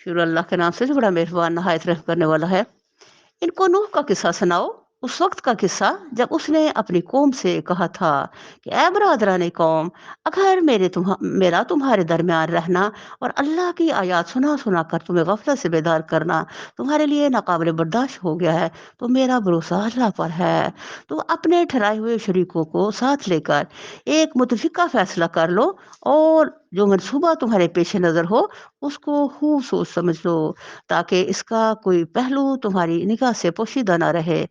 शुरू अल्लाह के नाम से जो बड़ा मेहरबान नहायत रहम करने वाला है। इनको नूह का किस्सा सुनाओ, उस वक्त का किस्सा जब उसने अपनी कौम से कहा था कि ऐ बरादरान कौम, अगर मेरा तुम्हारे दरमियान रहना और अल्लाह की आयत सुना सुना कर तुम्हें गफलत से बेदार करना तुम्हारे लिए नाकाबिल बर्दाश्त हो गया है, तो मेरा भरोसा अल्लाह पर है। तो अपने ठहराए हुए शरीकों को साथ लेकर एक मुतफिका फैसला कर लो, और जो मनसूबा तुम्हारे पेश नज़र हो उसको खूब सोच समझ लो, ताकि इसका कोई पहलू तुम्हारी निगाह से पोशीदा ना रहे।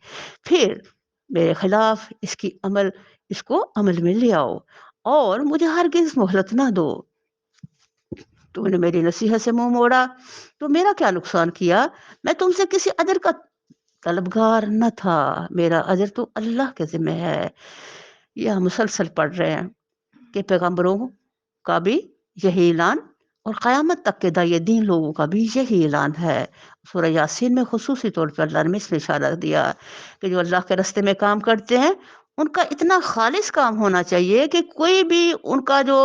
फिर मेरे खिलाफ इसको अमल में ले आओ, और मुझे हरगिज़ मोहलत ना दो। तूने मेरी नसीहत से मुँह मोड़ा, तो मेरा क्या नुकसान किया? मैं तुमसे किसी अजर का तलबगार न था, मेरा अजर तो अल्लाह के ज़िम्मे है। ये हम मुसलसल पढ़ रहे हैं कि पैगंबरों का भी यही ऐलान, और क़यामत तक के दाए दीन लोगों का भी यही ऐलान है। सूरह यासीन में ख़ुसूसी तौर पर अल्लाह ने इसमें इशारा दिया कि जो अल्लाह के रास्ते में काम करते हैं, उनका इतना ख़ालिस काम होना चाहिए कि कोई भी उनका जो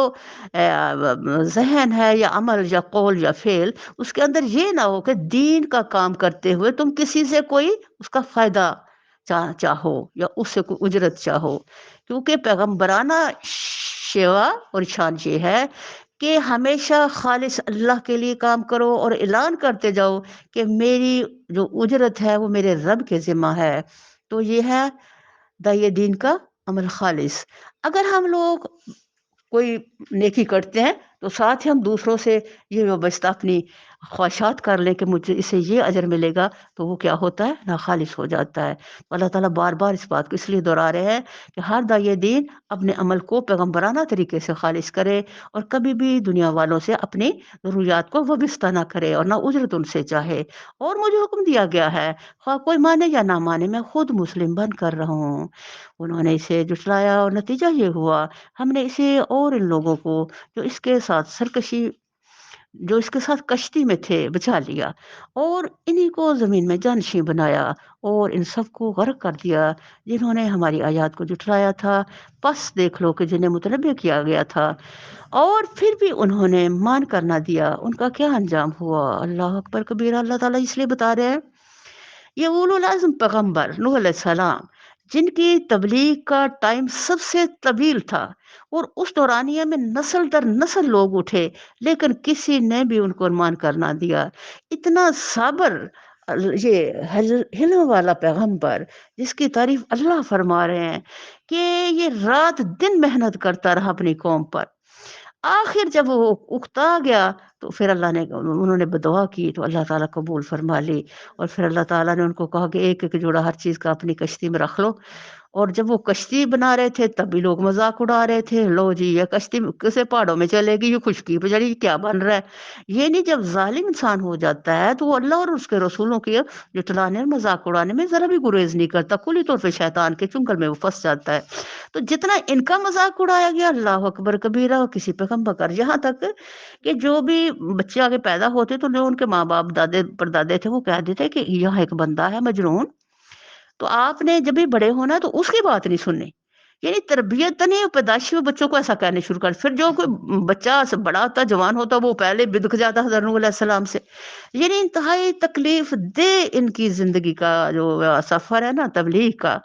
ज़हन है या अमल या कौल या फ़ेल, उसके अंदर ये ना हो कि दीन का काम करते हुए तुम किसी से कोई उसका फ़ायदा चाहो या उससे कोई उजरत चाहो। क्योंकि पैगम्बराना शेवा और शान ये है कि हमेशा खालिस अल्लाह के लिए काम करो और ऐलान करते जाओ कि मेरी जो उजरत है वो मेरे रब के ज़िम्मा है। तो ये है दाइए दीन का अमल खालिस। अगर हम लोग कोई नेकी करते हैं, तो साथ ही हम दूसरों से ये वाबस्ता अपनी ख्वाहिशात कर लें कि मुझे इससे ये अजर मिलेगा, तो वो क्या होता है, नाखालिस हो जाता है। तो अल्लाह ताला बार-बार इस बात को इसलिए दोहरा रहे हैं कि हर दाइए दीन अपने अमल को पैगम्बराना तरीके से खालिस करे, और कभी भी दुनिया वालों से अपनी ज़रूरियात को वाबस्ता ना करे और ना उजरत उनसे चाहे। और मुझे हुक्म दिया गया है, ख़्वाह कोई माने या ना माने, मैं खुद मुस्लिम बन कर रहा हूँ। उन्होंने इसे जुटलाया और नतीजा ये हुआ, हमने इसे और इन लोगों को जो इसके साथ कश्ती में थे बचा लिया, और इन्हीं को ज़मीन में जानशीं बनाया, और इन सबको गर्क कर दिया जिन्होंने हमारी आयत को जुटलाया था। बस देख लो कि जिन्हें मुतनब्बे किया गया था, और फिर भी उन्होंने मान कर ना दिया, उनका क्या अंजाम हुआ। अल्लाह अकबर कबीरा। अल्लाह ताला इसलिए बता रहे हैं, ये उलुल अज़्म पैगंबर नूह अलैहिस्सलाम, जिनकी तबलीग का टाइम सबसे तवील था, और उस दौरानिया में नस्ल दर नस्ल लोग उठे, लेकिन किसी ने भी उनको मान कर ना दिया। इतना सब्र, ये हिल्म वाला पैगंबर, जिसकी तारीफ अल्लाह फरमा रहे हैं कि ये रात दिन मेहनत करता रहा अपनी कौम पर। आखिर जब वो उकता गया, तो फिर अल्लाह ने उन्होंने बदुआ की, तो अल्लाह ताला कबूल फरमा ली। और फिर अल्लाह ताला ने उनको कहा कि एक-एक जोड़ा हर चीज़ का अपनी कश्ती में रख लो। और जब वो कश्ती बना रहे थे, तब भी लोग मज़ाक उड़ा रहे थे, लो जी ये कश्ती किसे पहाड़ों में चलेगी, ये खुशकी पे चलेगी, क्या बन रहा है? ये नहीं, जब ज़ालिम इंसान हो जाता है, तो वो अल्लाह और उसके रसूलों के जुटलाने और मज़ाक उड़ाने में ज़रा भी गुरेज़ नहीं करता, कुली तौर पे शैतान के चुंगल में वो फँस जाता है। तो जितना इनका मज़ाक उड़ाया गया, अल्लाहु अकबर कबीरा, और किसी पे कम बकर, यहाँ तक कि जो भी बच्चे आगे पैदा होते, तो जो उनके माँ-बाप, दादे-परदादे थे, वो कह देते कि यहाँ एक बंदा है मजनून, तो आपने जब भी बड़े होना तो उसकी बात नहीं सुननी। यानी तरबियत नहीं, पैदाइशी में बच्चों को ऐसा कहने शुरू कर, फिर जो कोई बच्चा बड़ा होता, जवान होता, वो पहले बिदक जाता हज़रत नूह अलैहिस्सलाम से। यानी इंतहाई तकलीफ दे इनकी ज़िंदगी का जो सफ़र है ना तबलीग का।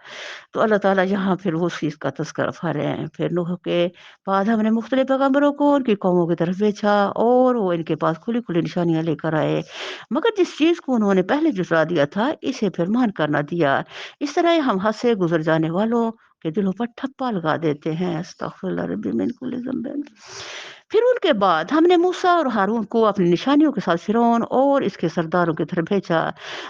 तो अल्लाह ताला यहाँ फिर वो उस चीज़ का तज़किरा फरमा रहे हैं। फिर नूह के बाद हमने मुख्तलिफ़ पैगम्बरों को उनकी कौमों की तरफ भेजा, और वो इनके पास खुली-खुली निशानियाँ लेकर आए। मगर जिस चीज़ को उन्होंने पहले जुटला दिया था, इसे फिर मान कर ना दिया। इस तरह हम हद से गुज़र जाने वालों के दिलों पर ठप्पा लगा देते हैं। अस्तग़फिरुल्लाह रब्बी मिन कुल्लि ज़ंबिन। फिर उनके बाद हमने मूसा और हारून को अपनी निशानियों के साथ फ़िरौन और इसके सरदारों की तरफ भेजा,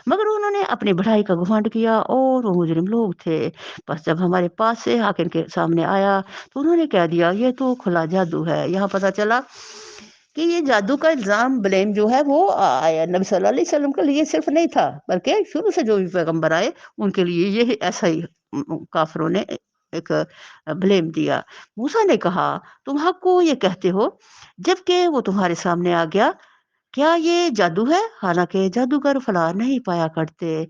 मगर उन्होंने अपनी बढ़ाई का घमंड किया, और वो मुजरिम लोग थे। बस जब हमारे पास से हक़ इनके सामने आया, तो उन्होंने कह दिया ये तो खुला जादू है। यहाँ पता चला कि ये जादू का इल्ज़ाम, ब्लेम जो है वो आया नबी सल्लल्लाहु अलैहि वसल्लम के लिए सिर्फ़ नहीं था, बल्कि शुरू से जो भी पैगंबर आए, उनके लिए ये ऐसा ही काफ़िरों ने एक ब्लेम दिया। मूसा ने कहा, तुम हक़ को ये कहते हो, जबकि वो तुम्हारे सामने आ गया। क्या ये जादू है? हालाँकि जादूगर फलाह नहीं पाया करते।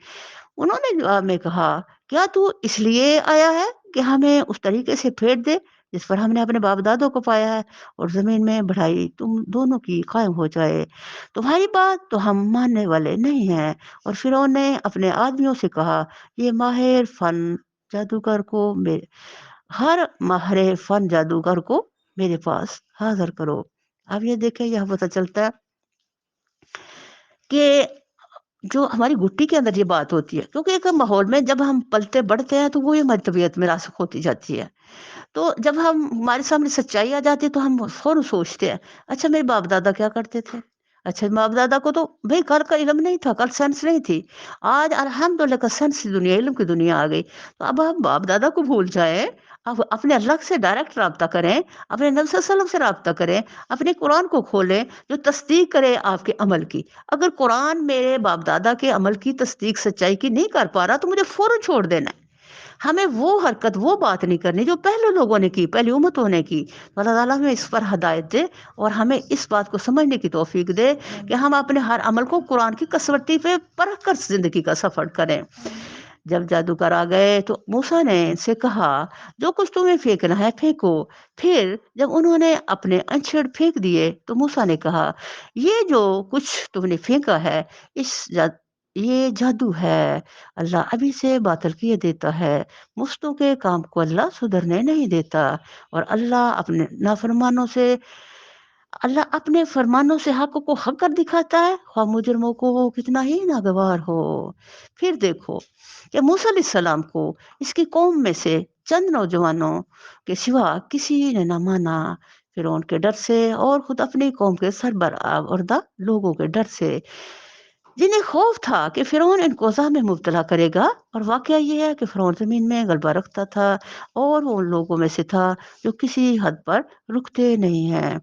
उन्होंने जवाब में कहा, क्या तू इसलिए आया है कि हमें उस तरीके से फेर दे جس پر ہم نے اپنے باپ دادوں کو پایا ہے، اور زمین میں بڑھائی تم دونوں کی قائم ہو جائے۔ تمہاری بات تو ہم ماننے والے نہیں ہیں۔ اور فرعون نے اپنے آدمیوں سے کہا، یہ ماہر فن جادوگر کو ہر ماہر فن جادوگر کو میرے پاس حاضر کرو۔ اب یہ دیکھیں، یہ پتہ چلتا ہے کہ جو ہماری گٹی کے اندر یہ بات ہوتی ہے، کیونکہ ایک ماحول میں جب ہم پلتے بڑھتے ہیں تو وہ ہماری طبیعت میں راسخ ہوتی جاتی ہے۔ تو جب ہمارے سامنے سچائی آ جاتی ہے تو ہم فوراً سوچتے ہیں، اچھا میرے باپ دادا کیا کرتے تھے؟ اچھا باپ دادا کو تو بھائی کل کا علم نہیں تھا، کل سائنس نہیں تھی۔ آج الحمدللہ کا سائنس کی دنیا، علم کی دنیا آ گئی۔ تو اب ہم باپ دادا کو بھول جائیں، اب اپنے اللہ سے ڈائریکٹ رابطہ کریں، اپنے نبی صلی اللہ علیہ وسلم سے رابطہ کریں، اپنے قرآن کو کھولیں جو تصدیق کرے آپ کے عمل کی۔ اگر قرآن میرے باپ دادا کے عمل کی تصدیق سچائی کی نہیں کر پا رہا تو مجھے فوراً چھوڑ دینا ہے۔ ہمیں وہ حرکت، وہ بات نہیں کرنی جو پہلے لوگوں نے کی، پہلی امتوں نے کی۔ تو اللہ تعالیٰ ہمیں اس پر ہدایت دے اور ہمیں اس بات کو سمجھنے کی توفیق دے کہ ہم اپنے ہر عمل کو قرآن کی کسوٹی پہ پرکھ کر زندگی کا سفر کریں۔ جب جادوگر آ گئے تو موسیٰ نے ان سے کہا، جو کچھ تمہیں پھینکنا ہے پھینکو۔ پھر جب انہوں نے اپنے انچھڑ پھینک دیے تو موسیٰ نے کہا، یہ جو کچھ تم نے پھینکا ہے یہ جادو ہے، اللہ ابھی سے باطل کیے دیتا ہے، مفتوں کے کام کو اللہ سدھرنے نہیں دیتا، اور اللہ اپنے فرمانوں سے حق کو حق کر دکھاتا ہے، خواہ مجرموں کو وہ کتنا ہی ناگوار ہو۔ پھر دیکھو کہ موسیٰ علیہ السلام کو اس کی قوم میں سے چند نوجوانوں کے سوا کسی نے نہ مانا، فرعون کے ڈر سے اور خود اپنی قوم کے سربراہ لوگوں کے ڈر سے، جنہیں خوف تھا کہ فرعون ان کو عذاب میں مبتلا کرے گا۔ اور واقعہ یہ ہے کہ فرعون زمین میں غلبہ رکھتا تھا اور وہ ان لوگوں میں سے تھا جو کسی حد پر رکتے نہیں ہیں۔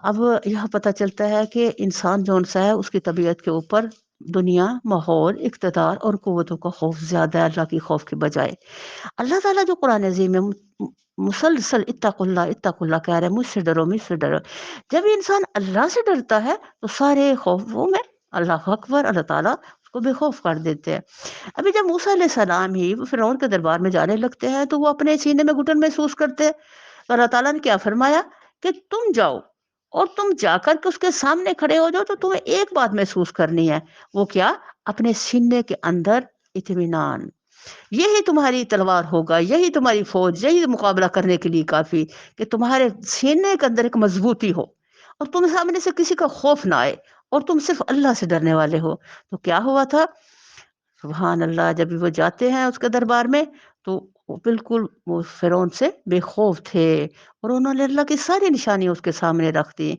اب یہاں پتہ چلتا ہے کہ انسان جون سا ہے اس کی طبیعت کے اوپر دنیا، ماحول، اقتدار اور قوتوں کا خوف زیادہ ہے اللہ کی خوف کے بجائے۔ اللہ تعالیٰ جو قرآن عظیم میں مسلسل اتق اللہ کہہ رہے ہیں، مجھ سے ڈرو، مجھ سے ڈرو۔ جب انسان اللہ سے ڈرتا ہے تو سارے خوفوں میں اللہ اکبر، اللہ تعالیٰ اس کو بے خوف کر دیتے ہیں۔ ابھی جب موسیٰ علیہ السلام ہی فرعون کے دربار میں جانے لگتے ہیں تو وہ اپنے سینے میں گھٹن محسوس کرتے ہیں، تو اللہ تعالیٰ نے کیا فرمایا کہ تم جاؤ اور تم جا کر کے اس کے سامنے کھڑے ہو جاؤ، تو تمہیں ایک بات محسوس کرنی ہے، وہ کیا؟ اپنے سینے کے اندر اطمینان۔ یہی تمہاری تلوار ہوگا، یہی تمہاری فوج، یہی مقابلہ کرنے کے لیے کافی کہ تمہارے سینے کے اندر ایک مضبوطی ہو اور تم سامنے سے کسی کا خوف نہ آئے اور تم صرف اللہ سے ڈرنے والے ہو۔ تو کیا ہوا تھا؟ سبحان اللہ، جب وہ جاتے ہیں اس کے دربار میں تو وہ بالکل وہ فرعون سے بے خوف تھے اور انہوں نے اللہ کی ساری نشانیاں اس کے سامنے رکھ دی۔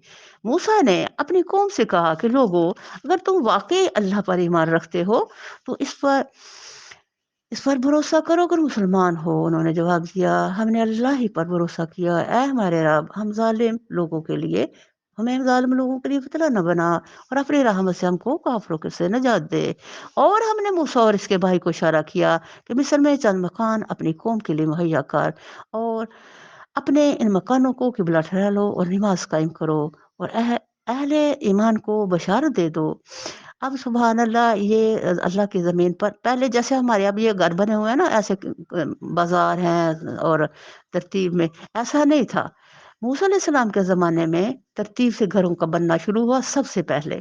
موسیٰ نے اپنی قوم سے کہا کہ لوگو، اگر تم واقعی اللہ پر ایمان رکھتے ہو تو اس پر بھروسہ کرو اگر مسلمان ہو۔ انہوں نے جواب دیا، ہم نے اللہ ہی پر بھروسہ کیا، اے ہمارے رب، ہمیں ظالم لوگوں کے لیے فتنہ نہ بنا اور اپنی رحمت سے ہم کو کافروں کے سے نجات دے۔ اور ہم نے موسیٰ اور اس کے بھائی کو اشارہ کیا کہ مصر میں چند مکان اپنی قوم کے لیے مہیا کر اور اپنے ان مکانوں کو قبلہ ٹھہرا لو اور نماز قائم کرو اور اہل ایمان کو بشارت دے دو۔ اب سبحان اللہ، یہ اللہ کی زمین پر پہلے جیسے ہمارے اب یہ گھر بنے ہوئے ہیں نا، ایسے بازار ہیں اور ترتیب میں، ایسا نہیں تھا۔ موسیٰ علیہ السلام کے زمانے میں ترتیب سے گھروں کا بننا شروع ہوا سب سے پہلے۔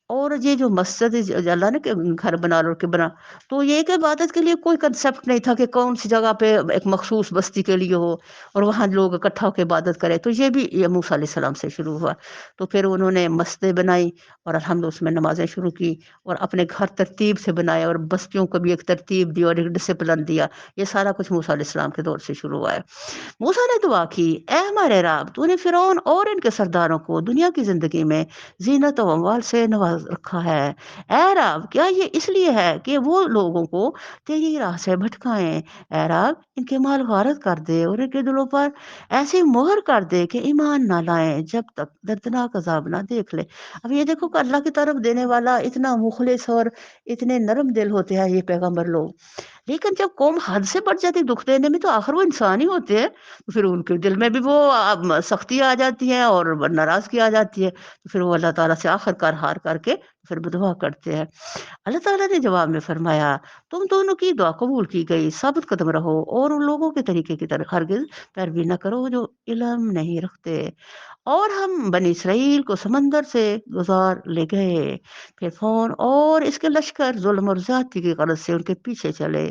اور یہ جو مسجد اللہ نے کہ گھر بنا لو کہ بنا، تو یہ ایک عبادت کے لیے کوئی کنسپٹ نہیں تھا کہ کون سی جگہ پہ ایک مخصوص بستی کے لیے ہو اور وہاں لوگ اکٹھا ہو کے عبادت کرے، تو یہ بھی یہ موسیٰ علیہ السلام سے شروع ہوا۔ تو پھر انہوں نے مسجدیں بنائی اور الحمدللہ اس میں نمازیں شروع کی اور اپنے گھر ترتیب سے بنائے اور بستیوں کو بھی ایک ترتیب دی اور ایک ڈسپلن دیا۔ یہ سارا کچھ موسیٰ علیہ السلام کے دور سے شروع ہوا ہے۔ موسیٰ نے دعا کی، اے ہمارے رب، تو نے فرعون اور ان کے سرداروں کو دنیا کی زندگی میں زینت و اموال سے نواز رکھا ہے۔ اے رب، کیا یہ اس لیے ہے کہ وہ لوگوں کو تیری راہ سے بھٹکائیں؟ اے رب، ان کے مال غارت کر دے اور ان کے دلوں پر ایسی مہر کر دے کہ ایمان نہ لائیں جب تک دردناک عذاب نہ دیکھ لے۔ اب یہ دیکھو کہ اللہ کی طرف دینے والا اتنا مخلص اور اتنے نرم دل ہوتے ہیں یہ پیغمبر لوگ، لیکن جب قوم حد سے بڑھ جاتی دکھ دینے میں تو آخر وہ انسان ہی ہوتے ہیں، تو پھر ان کے دل میں بھی وہ سختی آ جاتی ہے اور ناراضگی آ جاتی ہے، تو پھر وہ اللہ تعالیٰ سے آخر کار ہار کر کے फिर वो दुआ करते हैं। अल्लाह ताला ने जवाब में फरमाया, तुम दोनों की दुआ कबूल की गई, साबित कदम रहो और उन लोगों के तरीके की तरह हरगिज़ पैरवी न करो जो इल्म नहीं रखते। और हम बनी इसराइल को समंदर से गुजार ले गए। फिर फ़िरौन और इसके लश्कर ज़ुल्म और ज़्यादती की गरज से उनके पीछे चले,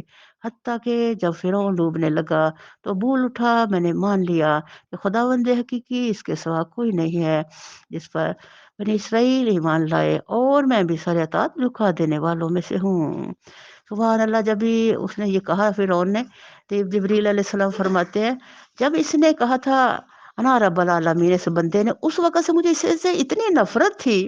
हत्ता कि जब फ़िरौन डूबने लगा, तो बोल उठा, मैंने मान लिया कि खुदावंद हकीकी इसके सिवा कोई नहीं है, जिस पर बनी इसराइल ईमान लाए और मैं भी सर अतात झुका देने वालों में से हूँ। सुभान अल्लाह! जब भी उसने ये कहा फ़िरौन ने, तो जिब्रील अलैहिस्सलाम फरमाते हैं, जब इसने कहा था अना रब्बुल आलमीन इस बंदे ने, उस वक़्त से मुझे इससे इतनी नफ़रत थी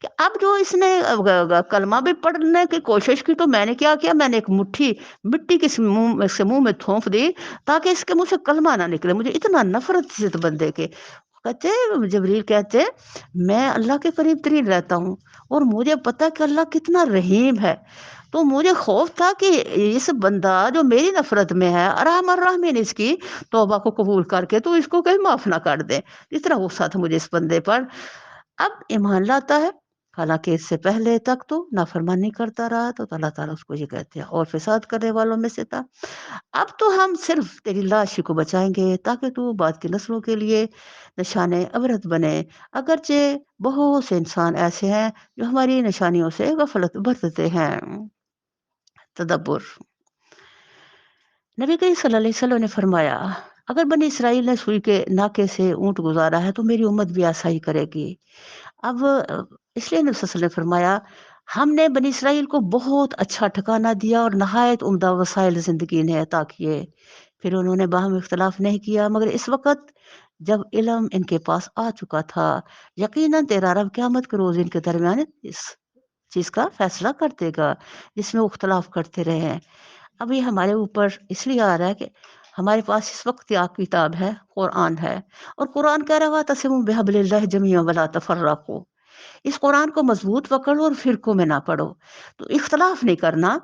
कि अब जो इसने ग ग कलमा भी पढ़ने की कोशिश की, तो मैंने क्या किया, मैंने एक मुट्ठी मिट्टी की मुँह में थोप दी ताकि इसके मुँह से कलमा ना निकले। मुझे इतना नफ़रत थी इस बंदे के। कहते हैं जिब्रील कहते हैं, मैं अल्लाह के करीब तरीन रहता हूँ और मुझे पता है कि अल्लाह कितना रहीम है। तो मुझे खौफ था कि इस बंदा जो मेरी नफ़रत में है, अरहम अर्राहमीन इसकी तौबा को कबूल करके तो इसको कहीं माफ़ ना कर दे। इतना गुस्सा था मुझे इस बंदे पर। अब ईमान लाता है, हालाँकि इससे पहले तक तो नाफ़रमानी करता रहा, तो अल्लाह ताला उसको ये कहते हैं और फ़िसाद करने वालों में से था। अब तो हम सिर्फ़ तेरी लाश ही को बचाएँगे ताकि तू बाद की नस्लों के लिए निशाने इबरत बने। अगरचे बहुत से इंसान ऐसे हैं जो हमारी निशानियों से गफ़लत बरतते हैं। तदब्बुर। नबी करीम सल्लल्लाहु अलैहि वसल्लम ने फरमाया, अगर बनी इसराइल ने सुई के नाके से ऊँट गुज़ारा है, तो मेरी उम्मत भी ऐसा ही करेगी। अब इसलिए नबी सल्लल्लाहु अलैहि वसल्लम ने फरमाया, हमने बनी इसराइल को बहुत अच्छा ठिकाना दिया और नहायत उम्दा वसाइल ज़िंदगी इन्हें अता किए। फिर उन्होंने बाहम इख्तिलाफ़ नहीं किया, मगर इस वक़्त जब इल्म इनके पास आ चुका था, यकीनन तेरा रब क़यामत के रोज़ इनके दरमियान इस चीज़ का फ़ैसला कर देगा, जिसमें वो इख्तिलाफ़ करते रहे हैं। अब ये हमारे ऊपर इसलिए आ रहा है कि हमारे पास इस वक़्त क्या किताब है, कुरान है और कुरान कह रहा है वातसिमू बिहब्लिल्लाहि जमीअन वला तफर्रक़ू। इस कुरान को मज़बूत पकड़ो और फ़िरकों में ना पड़ो। तो इख्तिलाफ़ नहीं करना,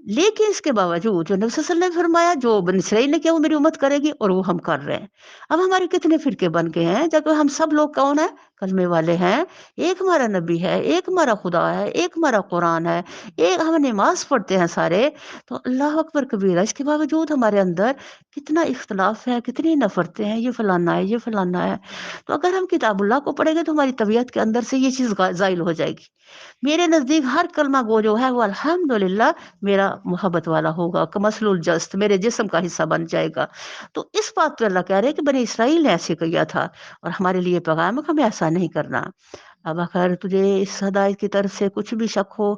लेकिन इसके बावजूद जो नबी सल्लल्लाहु अलैहि वसल्लम ने फरमाया जो बनी इसराइल ने किया वो मेरी उम्मत करेगी और वो हम कर रहे हैं। अब हमारे कितने फ़िरके बन गए हैं, जबकि हम सब लोग कौन हैं? कलमे वाले हैं। एक हमारा नबी है, एक हमारा खुदा है, एक हमारा कुरान है, एक हम नमाज़ पढ़ते हैं सारे। तो अल्लाह अकबर कबीरा, इसके बावजूद हमारे अंदर कितना इख्तिलाफ़ है, कितनी नफ़रतें हैं, ये फलाना है, ये फलाना है। तो अगर हम किताबुल्लाह को पढ़ेंगे तो हमारी तबीयत के अंदर से ये चीज़ ज़ाइल हो जाएगी। मेरे नज़दीक हर कलमा गो जो है वो अल्हम्दुलिल्लाह मेरा मोहब्बत वाला होगा, कमसलुल जस्त मेरे जिस्म का हिस्सा बन जाएगा। तो इस बात पे अल्लाह कह रहे हैं कि बनी इसराइल ने ऐसे किया था और हमारे लिए पैगाम है कि हमें ऐसा नहीं करना। अब अगर तुझे इस हदायत की तरफ से कुछ भी शक हो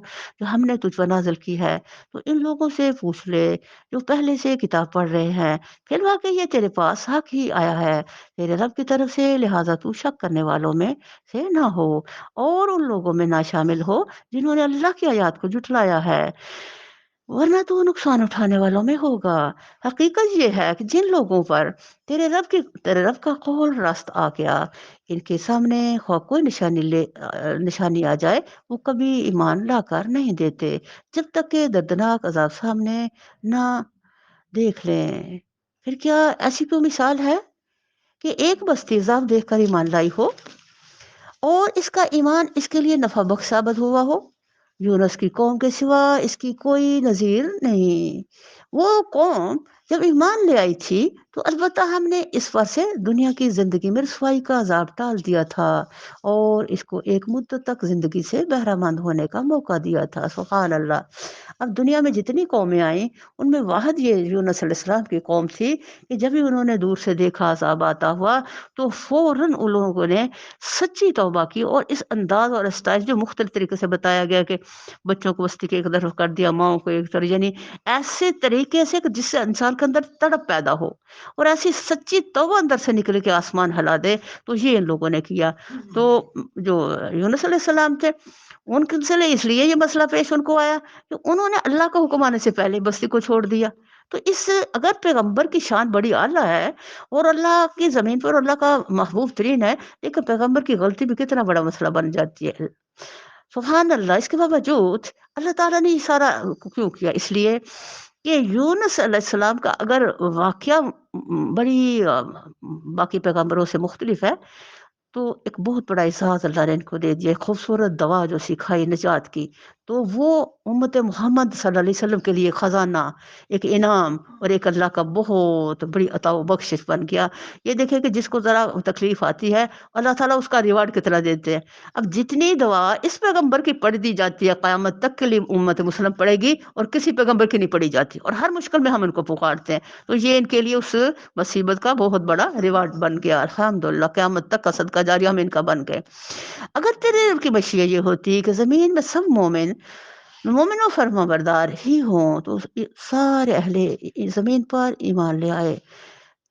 जो हमने तुझ पर नाज़िल की है, तो इन लोगों से पूछ ले जो पहले से किताब पढ़ रहे हैं। फिर वाक़ई ये तेरे पास हक़ ही आया है तेरे रब की तरफ से, लिहाज़ा तू शक करने वालों में से ना हो और उन लोगों में ना शामिल हो जिन्होंने अल्लाह की आयत को झुठलाया है, वरना तू नुकसान उठाने वालों में होगा। हकीकत ये है कि जिन लोगों पर तेरे रब का कौल रास्त आ गया, इनके सामने ख़्वा कोई निशानी आ जाए, वो कभी ईमान लाकर नहीं देते, जब तक कि दर्दनाक अज़ाब सामने ना देख लें। फिर क्या ऐसी कोई मिसाल है कि एक बस्ती अज़ाब देखकर ईमान लाई हो और इसका ईमान इसके लिए नफ़ा बख्श साबित हुआ हो? यूनुस की कौम के सिवा इसकी कोई नज़ीर नहीं। वो कौम जब ईमान ले आई थी, तो अलबत्ता हमने इस पर से दुनिया की ज़िंदगी में रुसवाई का अज़ाब टाल दिया था और इसको एक मुद्दत तक ज़िंदगी से बहरामंद होने का मौका दिया था। सुभान अल्लाह! अब दुनिया में जितनी कौमें आईं, उनमें वाहिद ये यूनुस अलैहिस्सलाम की कौम थी कि जब भी उन्होंने दूर से देखा अज़ाब आता हुआ, तो फ़ौरन उन लोगों ने सच्ची तौबा की और इस अंदाज़ और स्टाइल जो मुख्तलिफ तरीके से बताया गया कि बच्चों को बस्ती के एक तरफ कर दिया, माँओं को एक तरफ, यानी ऐसे तरीके से कि जिससे इंसान के अंदर तड़प पैदा हो और ऐसी सच्ची तौबा अंदर से निकले कि आसमान हिला दे, तो ये इन लोगों ने किया। तो जो यूनुस अलैहिस्सलाम थे, उनके लिए इसलिए ये मसला पेश उनको आया कि उन्होंने अल्लाह का हुक्म आने से पहले बस्ती को छोड़ दिया। तो इस अगर पैगंबर की शान बड़ी आला है और अल्लाह की ज़मीन पर अल्लाह का महबूब तरीन है, लेकिन पैगंबर की गलती भी कितना बड़ा मसला बन जाती है। सुभान अल्लाह! इसके बावजूद अल्लाह ताला ने इशारा क्यों किया? इसलिए कि यूनुस अलैहिस्सलाम का अगर वाक़या बड़ी बाकी पैगंबरों से मुख्तलिफ है, تو ایک بہت بڑا احساس اللہ نے ان کو دے دیا، ایک خوبصورت دوا جو سکھائی نجات کی، تو وہ امت محمد صلی اللہ علیہ وسلم کے لیے خزانہ، ایک انعام اور ایک اللہ کا بہت بڑی عطا و بخشش بن گیا۔ یہ دیکھیں کہ جس کو ذرا تکلیف آتی ہے اللہ تعالیٰ اس کا ریوارڈ کتنا دیتے ہیں۔ اب جتنی دعا اس پیغمبر کی پڑھ دی جاتی ہے قیامت تک کے لیے امت مسلم پڑھے گی، اور کسی پیغمبر کی نہیں پڑھی جاتی، اور ہر مشکل میں ہم ان کو پکارتے ہیں، تو یہ ان کے لیے اس مصیبت کا بہت بڑا ریوارڈ بن گیا۔ الحمدللہ قیامت تک کا صدقہ جاریہ ہم ان کا بن گئے۔ اگر تیرے رب کی مشیت یہ ہوتی کہ زمین میں سب مومن و فرما بردار ہی ہوں، تو سارے اہل زمین پر ایمان لے آئے،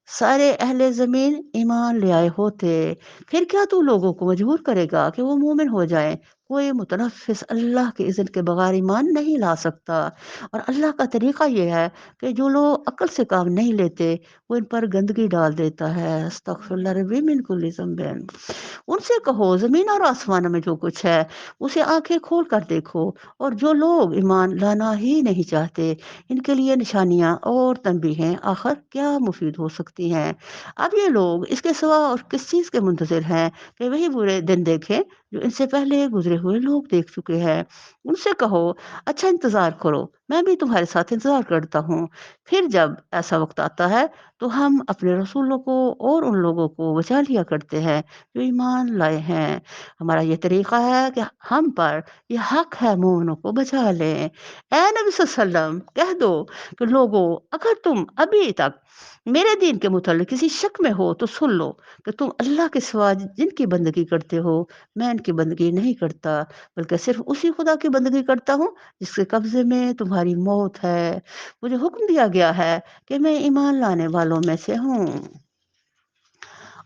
سارے اہل زمین ایمان لے آئے ہوتے، پھر کیا تو لوگوں کو مجبور کرے گا کہ وہ مومن ہو جائیں؟ کوئی متنفس اللہ کے اذن کے بغیر ایمان نہیں لا سکتا، اور اللہ کا طریقہ یہ ہے کہ جو لوگ عقل سے کام نہیں لیتے وہ ان پر گندگی ڈال دیتا ہے۔ استغفر اللہ ربی من کل ذنب۔ ان سے کہو زمین اور آسمان میں جو کچھ ہے اسے آنکھیں کھول کر دیکھو، اور جو لوگ ایمان لانا ہی نہیں چاہتے ان کے لیے نشانیاں اور تنبیہیں آخر کیا مفید ہو سکتی ہیں۔ اب یہ لوگ اس کے سوا اور کس چیز کے منتظر ہیں کہ وہی برے دن دیکھیں جو ان سے پہلے گزرے ہوئے لوگ دیکھ چکے ہیں۔ ان سے کہو اچھا انتظار کرو، میں بھی تمہارے ساتھ انتظار کرتا ہوں، پھر جب ایسا وقت آتا ہے تو ہم اپنے رسولوں کو اور ان لوگوں کو بچا لیا کرتے ہیں جو ایمان لائے ہیں۔ ہمارا یہ طریقہ ہے کہ ہم پر یہ حق ہے مومنوں کو بچا لیں۔ اے نبی صلی اللہ علیہ وسلم کہہ دو کہ لوگو اگر تم ابھی تک میرے دین کے متعلق کسی شک میں ہو تو سن لو کہ تم اللہ کے سوا جن کی بندگی کرتے ہو میں ان کی بندگی نہیں کرتا، بلکہ صرف اسی خدا کی بندگی کرتا ہوں جس کے قبضے میں تمہاری موت ہے۔ مجھے حکم دیا گیا ہے کہ میں ایمان لانے والوں میں سے ہوں،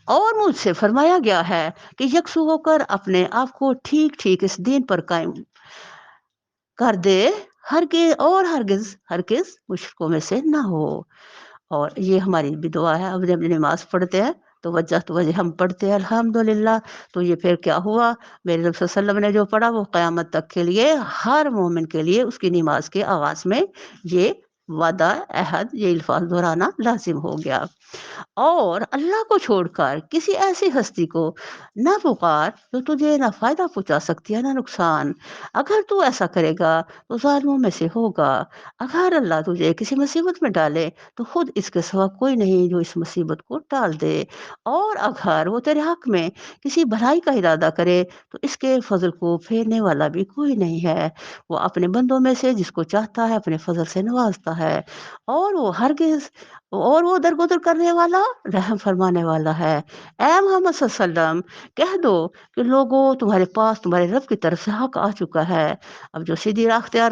اور مجھ سے فرمایا گیا ہے کہ یکسو ہو کر اپنے آپ کو ٹھیک ٹھیک اس دین پر قائم کر دے، ہرگز اور ہرگز مشرکوں میں سے نہ ہو۔ اور یہ ہماری بھی دعا ہے، اب جب نماز پڑھتے ہیں تو وجہ ہم پڑھتے ہیں الحمدللہ، تو یہ پھر کیا ہوا، میرے نبی صلی اللہ علیہ وسلم نے جو پڑھا وہ قیامت تک کے لیے ہر مومن کے لیے اس کی نماز کے آغاز میں یہ وعدہ عہد یہ الفاظ دہرانا لازم ہو گیا۔ اور اللہ کو چھوڑ کر کسی ایسی ہستی کو نہ پکار جو تجھے نہ فائدہ پہنچا سکتی ہے نہ نقصان، اگر تو ایسا کرے گا تو ظالموں میں سے ہوگا۔ اگر اللہ تجھے کسی مصیبت میں ڈالے تو خود اس کے سوا کوئی نہیں جو اس مصیبت کو ٹال دے، اور اگر وہ تیرے حق میں کسی بھلائی کا ارادہ کرے تو اس کے فضل کو پھیرنے والا بھی کوئی نہیں ہے۔ وہ اپنے بندوں میں سے جس کو چاہتا ہے اپنے فضل سے نوازتا ہے، اور وہ درگزر کرنے والا رحم فرمانے والا ہے۔ اے محمد صلی اللہ علیہ وسلم کہہ دو کہ لوگوں تمہارے پاس تمہارے رب کی طرف سے حق آ چکا ہے، اب جو سیدھی راہ اختیار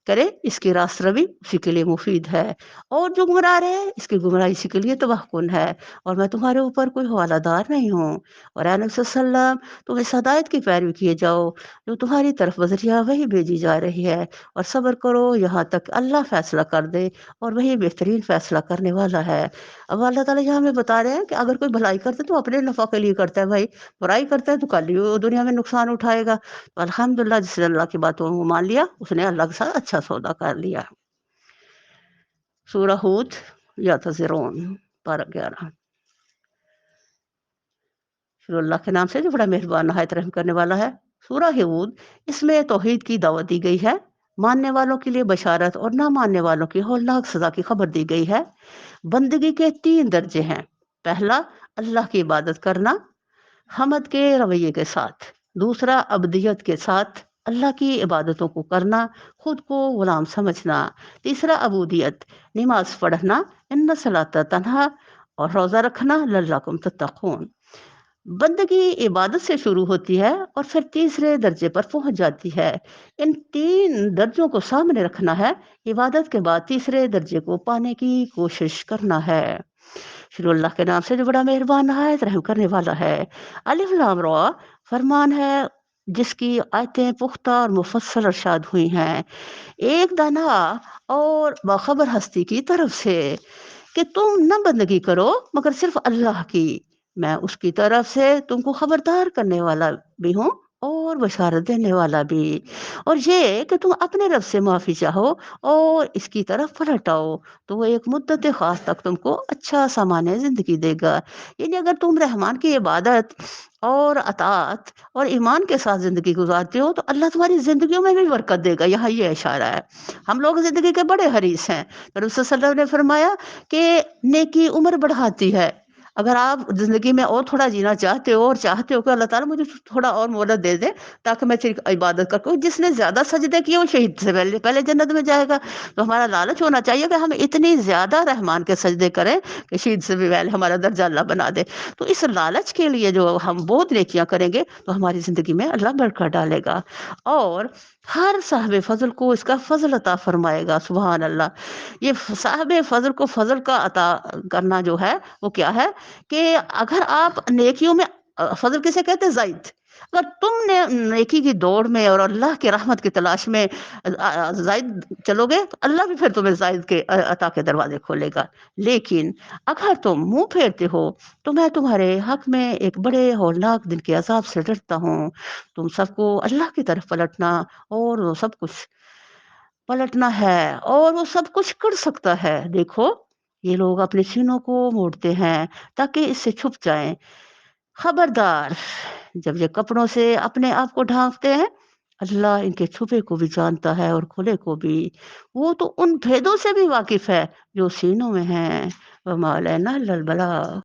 کرے اس کی راست روی اسی کے لیے مفید ہے، اور جو گمراہ رہے اس کی گمراہی اسی کے لیے تباہ کن ہے، اور میں تمہارے اوپر کوئی حوالہ دار نہیں ہوں۔ اور اے نبی صلی اللہ علیہ وسلم تم اس ہدایت کی پیروی کیے جاؤ جو تمہاری طرف بذریعہ وہی بھیجی جا رہی ہے، اور صبر کرو یہاں تک اللہ فیصلہ کر دے، اور وہی بہترین فیصلہ کرنے والا ہے۔ اب اللہ تعالیٰ یہاں ہمیں بتا رہے ہیں کہ اگر کوئی بھلائی کرتے تو اپنے نفع کے لیے کرتا ہے، بھائی برائی کرتا ہے تو کل ہی وہ دنیا میں نقصان اٹھائے گا۔ تو الحمدللہ جس نے اللہ کی باتوں کو مان لیا اس نے اللہ کے ساتھ اچھا سودا کر لیا۔ سورہ ہود یا تذرون پارہ 11۔ شروع اللہ کے نام سے جو بڑا مہربان نہایت رحم کرنے والا ہے۔ سورہ ہود، اس میں توحید کی دعوت دی گئی ہے، ماننے والوں کے لیے بشارت اور نہ ماننے والوں کی ہولناک سزا کی خبر دی گئی ہے۔ بندگی کے 3 درجے ہیں۔ پہلا اللہ کی عبادت کرنا حمد کے رویے کے ساتھ، دوسرا عبدیت کے ساتھ اللہ کی عبادتوں کو کرنا، خود کو غلام سمجھنا، تیسرا عبودیت نماز پڑھنا، ان الصلاۃ تنہا، اور روزہ رکھنا لعلکم تتقون۔ بندگی عبادت سے شروع ہوتی ہے اور پھر تیسرے درجے پر پہنچ جاتی ہے۔ ان 3 درجوں کو سامنے رکھنا ہے، عبادت کے بعد تیسرے درجے کو پانے کی کوشش کرنا ہے۔ شروع اللہ کے نام سے جو بڑا مہربان نہایت رحم کرنے والا ہے۔ الف لام را فرمان ہے جس کی آیتیں پختہ اور مفصل ارشاد ہوئی ہیں، ایک دانا اور باخبر ہستی کی طرف سے کہ تم نہ بندگی کرو مگر صرف اللہ کی، میں اس کی طرف سے تم کو خبردار کرنے والا بھی ہوں और बशारत देने वाला भी। और ये कि तुम अपने रब से माफ़ी चाहो और इसकी तरफ पलट आओ, तो वो एक मुद्दत ख़ास तक तुमको अच्छा सामान्य ज़िंदगी देगा। यानी अगर तुम रहमान की इबादत और अताअत और ईमान के साथ ज़िंदगी गुज़ारते हो, तो अल्लाह तुम्हारी ज़िंदगियों में भी बरकत देगा, यहाँ ये इशारा है। हम लोग ज़िंदगी के बड़े हरीस हैं। पर रसूल सल्लल्लाहु अलैहि वसल्लम ने फरमाया कि नेकी उम्र बढ़ाती है। अगर आप ज़िंदगी में और थोड़ा जीना चाहते हो और चाहते हो कि अल्लाह ताला मुझे थोड़ा और मोहलत दे दे ताकि मैं तेरी इबादत कर पाऊँ, जिसने ज़्यादा सजदे किए वो शहीद से पहले पहले जन्नत में जाएगा। तो हमारा लालच होना चाहिए कि हम इतनी ज़्यादा रहमान के सजदे करें कि शहीद से भी पहले हमारा दर्जा अल्लाह बना दे। तो इस लालच के लिए जो हम बहुत नेकियां करेंगे तो हमारी ज़िंदगी में अल्लाह बरकत डालेगा और हर साहिब फ़ज़ल को इसका फ़ज़ल अता फ़रमाएगा। सुभान अल्लाह। ये साहिब फ़ज़ल को फ़ज़ल का अता करना जो है वो क्या है कि अगर आप नेकियों में फ़ज़ल किसे कहते हैं? ज़ाइद। अगर तुमने नेकी की दौड़ में और अल्लाह की रहमत की तलाश में ज़ाइद चलोगे तो अल्लाह भी फिर तुम्हें ज़ाइद के अता के दरवाज़े खोलेगा। लेकिन अगर तुम मुँह फेरते हो, तो मैं तुम्हारे हक़ में एक बड़े हौलनाक दिन के अज़ाब से डरता हूँ। तुम सबको अल्लाह की तरफ पलटना और वो सब कुछ पलटना है और वो सब कुछ कर सकता है। देखो, ये लोग अपने सीनों को मोड़ते हैं ताकि इससे छुप जाएँ। खबरदार! जब ये कपड़ों से अपने आप को ढाँकते हैं, अल्लाह इनके छुपे को भी जानता है और खुले को भी। वो तो उन भेदों से भी वाकिफ़ है जो सीनों में हैं। वमा अलैना इल्लल बलाग।